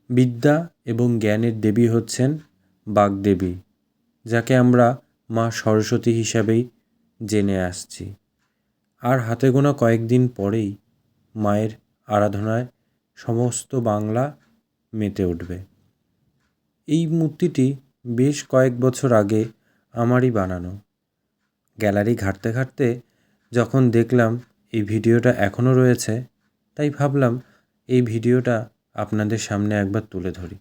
বিদ্যা এবং জ্ঞানের দেবী হচ্ছেন বাগদেবী, যাকে আমরা মা সরস্বতী হিসাবেই জেনে আসছি। আর হাতে গোনা কয়েকদিন পরেই মায়ের আরাধনায় সমস্ত বাংলা মেতে উঠবে। এই মূর্তিটি বেশ কয়েক বছর আগে আমারই বানানো। গ্যালারি ঘাঁটতে ঘাঁটতে যখন দেখলাম এই ভিডিওটা এখনও রয়েছে, তাই ভাবলাম এই ভিডিওটা আপনাদের সামনে একবার তুলে ধরি।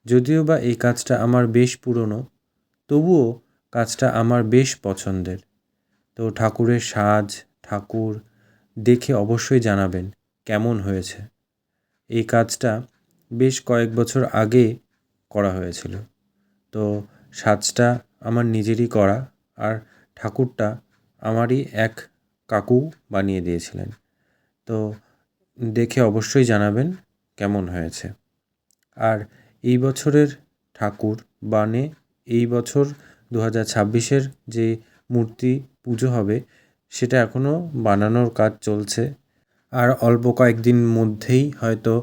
যদিও বা এই কাজটা আমার বেশ পুরনো, তবুও কাজটা আমার বেশ পছন্দের। তো ঠাকুরের সাজ, ঠাকুর দেখে অবশ্যই জানাবেন কেমন হয়েছে। এই কাজটা বেশ কয়েক বছর আগে করা হয়েছিল। তো সাজটা আমার নিজেরই করা, আর ঠাকুরটা আমারই এক কাকু বানিয়ে দিয়েছিলেন। তো দেখে অবশ্যই জানাবেন কেমন হয়েছে। আর এই বছরের ঠাকুর এই বছর 2026-এর যে মূর্তি পুজো হবে সেটা এখনও বানানোর কাজ চলছে। আর অল্প কয়েকদিন মধ্যেই হয়তো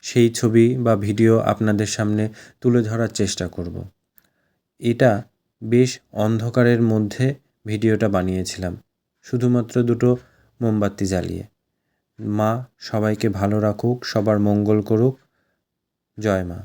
সেই ছবি বা ভিডিও আপনাদের সামনে তুলে ধরার চেষ্টা করব। এটা বেশ অন্ধকারের মধ্যে ভিডিওটা বানিয়েছিলাম, শুধুমাত্র দুটো মোমবাতি জ্বালিয়ে। মা সবাইকে ভালো রাখুক, সবার মঙ্গল করুক। জয় মা।